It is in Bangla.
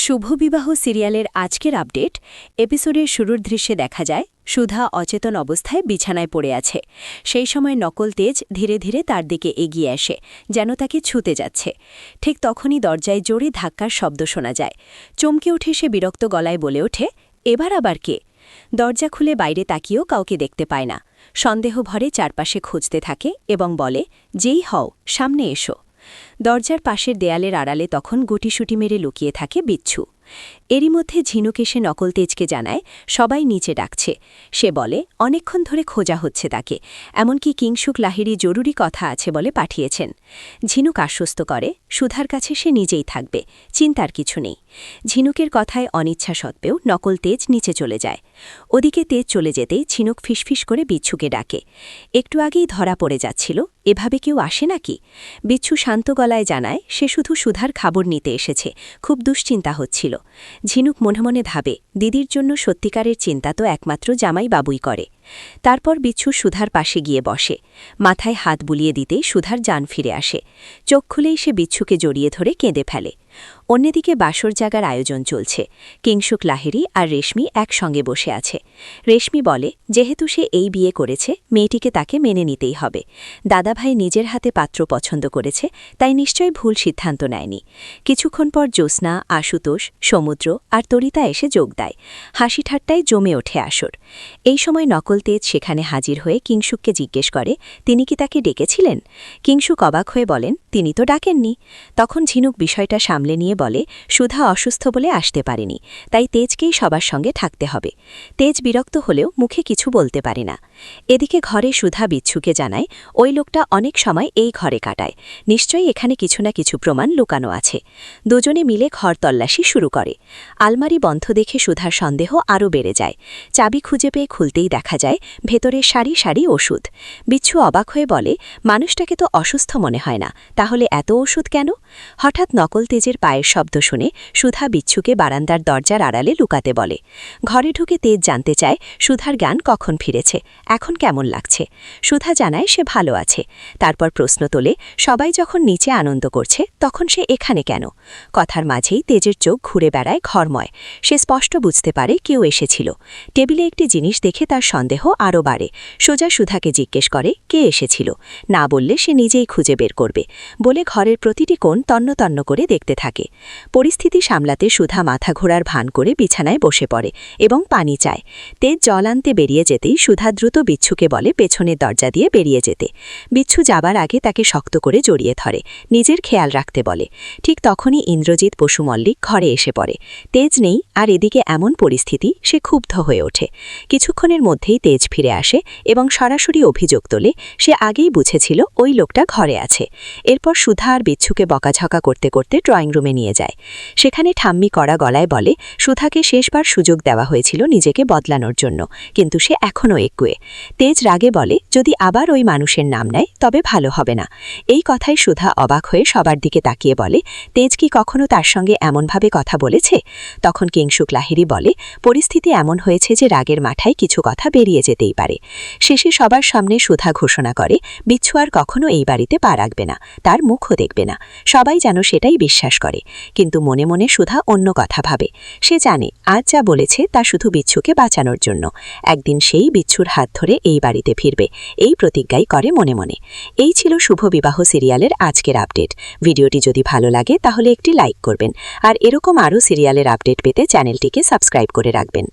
শুভবিবাহ সিরিয়ালের আজকের আপডেট এপিসোডের শুরুর দৃশ্যে দেখা যায় সুধা অচেতন অবস্থায় বিছানায় পড়ে আছে। সেই সময় নকল তেজ ধীরে ধীরে তার দিকে এগিয়ে আসে, যেন তাকে ছুঁতে যাচ্ছে। ঠিক তখনই দরজায় জোরে ধাক্কার শব্দ শোনা যায়। চমকে উঠে সে বিরক্ত গলায় বলে ওঠে, এবার আবার কে? দরজা খুলে বাইরে তাকিয়েও কাউকে দেখতে পায় না। সন্দেহ ভরে চারপাশে খুঁজতে থাকে এবং বলে, যেই হও সামনে এসো। দরজার পাশের দেয়ালের আড়ালে তখন গুটিসুটি মেরে লুকিয়ে থাকে বিচ্ছু। এরই মধ্যে ঝিনুক এসে নকল তেজকে জানায় সবাই নিচে ডাকছে। সে বলে অনেকক্ষণ ধরে খোঁজা হচ্ছে তাকে, এমনকি কিংসুক লাহিড়ী জরুরি কথা আছে বলে পাঠিয়েছেন। ঝিনুক আশ্বস্ত করে সুধার কাছে সে নিজেই থাকবে, চিন্তার কিছু নেই। ঝিনুকের কথায় অনিচ্ছা সত্ত্বেও নকল তেজ নিচে চলে যায়। ওদিকে তেজ চলে যেতেই ঝিনুক ফিসফিস করে বিচ্ছুকে ডাকে। একটু আগেই ধরা পড়ে যাচ্ছিল, এভাবে কেউ আসে নাকি? বিচ্ছু শান্ত গলায় জানায় সে শুধু সুধার খবর নিতে এসেছে, খুব দুশ্চিন্তা হচ্ছিল। ঝিনুক মনে মনে ভাবে দিদির জন্য সত্যিকারের চিন্তা তো একমাত্র জামাই বাবুই করে। তারপর বিচ্ছু সুধার পাশে গিয়ে বসে। মাথায় হাত বুলিয়ে দিতেই সুধার জান ফিরে আসে। চোখ খুলেই সে বিচ্ছুকে জড়িয়ে ধরে কেঁদে ফেলে। অন্যদিকে বাসর জাগার আয়োজন চলছে। কিংসুক লাহিড়ী আর রেশমি একসঙ্গে বসে আছে। রেশমি বলে যেহেতু সে এই বিয়ে করেছে, মেয়েটিকে তাকে মেনে নিতেই হবে। দাদাভাই নিজের হাতে পাত্র পছন্দ করেছে, তাই নিশ্চয়ই ভুল সিদ্ধান্ত নেয়নি। কিছুক্ষণ পর জ্যোৎস্না, আশুতোষ, সমুদ্র আর তরিতা এসে যোগ দেয়। হাসি ঠাট্টায় জমে ওঠে আসর। এই সময় নকল তেজ সেখানে হাজির হয়ে কিংসুককে জিজ্ঞেস করে তিনি কি তাকে ডেকেছিলেন। কিংসুক অবাক হয়ে বলেন তিনি তো ডাকেননি। তখন ঝিনুক বিষয়টা সামলে নিয়ে বলে সুধা অসুস্থ বলে আসতে পারেনি, তাই তেজকেই সবার সঙ্গে থাকতে হবে। তেজ বিরক্ত হলেও মুখে কিছু বলতে পারে না। এদিকে ঘরে সুধা বিচ্ছুকে জানায় ওই লোকটা অনেক সময় এই ঘরে কাটায়, নিশ্চয়ই এখানে কিছু না কিছু প্রমাণ লুকানো আছে। দুজনে মিলে ঘর তল্লাশি শুরু করে। আলমারি বন্ধ দেখে সুধার সন্দেহ আরও বেড়ে যায়। চাবি খুঁজে পেয়ে খুলতেই দেখা যায় ভেতরে সারি সারি ওষুধ। বিচ্ছু অবাক হয়ে বলে মানুষটাকে তো অসুস্থ মনে হয় না, তাহলে এত ওষুধ কেন? হঠাৎ নকল তেজের পায়ের শব্দ শুনে সুধা বিচ্ছুকে বারান্দার দরজার আড়ালে লুকাতে বলে। ঘরে ঢুকে তেজ জানতে চায় সুধার জ্ঞান কখন ফিরেছে, এখন কেমন লাগছে। সুধা জানায় সে ভালো আছে। তারপর প্রশ্ন তোলে সবাই যখন নিচে আনন্দ করছে তখন সে এখানে কেন? কথার মাঝেই তেজের চোখ ঘুরে বেড়ায় ঘরময়। সে স্পষ্ট বুঝতে পারে কেউ এসেছিল। টেবিলে একটি জিনিস দেখে তার সন্দেহ আরও বাড়ে। সোজা সুধাকে জিজ্ঞেস করে কে এসেছিল, না বললে সে নিজেই খুঁজে বের করবে বলে ঘরের প্রতিটি কোণ তন্ন করে দেখতে থাকে। পরিস্থিতি সামলাতে সুধা মাথা ঘোরার ভান করে বিছানায় বসে পড়ে এবং পানি চায়। তেজ জল আনতে বেরিয়ে যেতেই সুধা দ্রুত বিচ্ছুকে বলে পেছনের দরজা দিয়ে বেরিয়ে যেতে। বিচ্ছু যাবার আগে তাকে শক্ত করে জড়িয়ে ধরে, নিজের খেয়াল রাখতে বলে। ঠিক তখনই ইন্দ্রজিৎ বসু মল্লিক ঘরে এসে পড়ে। তেজ নেই, আর এদিকে এমন পরিস্থিতি সে ক্ষুব্ধ হয়ে ওঠে। কিছুক্ষণের মধ্যেই তেজ ফিরে আসে এবং সরাসরি অভিযোগ তোলে সে আগেই বুঝেছিল ওই লোকটা ঘরে আছে। এরপর সুধা আর বিচ্ছুকে বকাঝকা করতে করতে ড্রয়িং রুমে নিয়ে যায়। সেখানে ঠাম্মি কড়া গলায় বলে সুধাকে শেষবার সুযোগ দেওয়া হয়েছিল নিজেকে বদলানোর জন্য, কিন্তু সে এখনও একুয়ে। তেজ রাগে বলে যদি আবার ওই মানুষের নাম নেয় তবে ভালো হবে না। এই কথায় সুধা অবাক হয়ে সবার দিকে তাকিয়ে বলে তেজ কি কখনো তার সঙ্গে এমনভাবে কথা বলেছে? তখন কিংসুক লাহিড়ী বলে পরিস্থিতি এমন হয়েছে যে রাগের মাথায় কিছু কথা বেরিয়ে যেতেই পারে। শেষে সবার সামনে সুধা ঘোষণা করে বিচ্ছু আর কখনো এই বাড়িতে পা রাখবে না, তার মুখও দেখবে না। সবাই যেন সেটাই বিশ্বাস করে, কিন্তু মনে মনে সুধা অন্য কথা ভাবে। সে জানে আজ যা বলেছে তা শুধু বিচ্ছুকে বাঁচানোর জন্য। একদিন সেই বিচ্ছুর হাত ধরে এই বাড়িতে ফিরবে, এই প্রতিজ্ঞাই করে মনে মনে। এই ছিল শুভ বিবাহ সিরিয়ালের আজকের আপডেট। ভিডিওটি যদি ভালো লাগে তাহলে একটি লাইক করবেন, আর এরকম আরও সিরিয়ালের আপডেট পেতে চ্যানেলটিকে সাবস্ক্রাইব করে রাখবেন।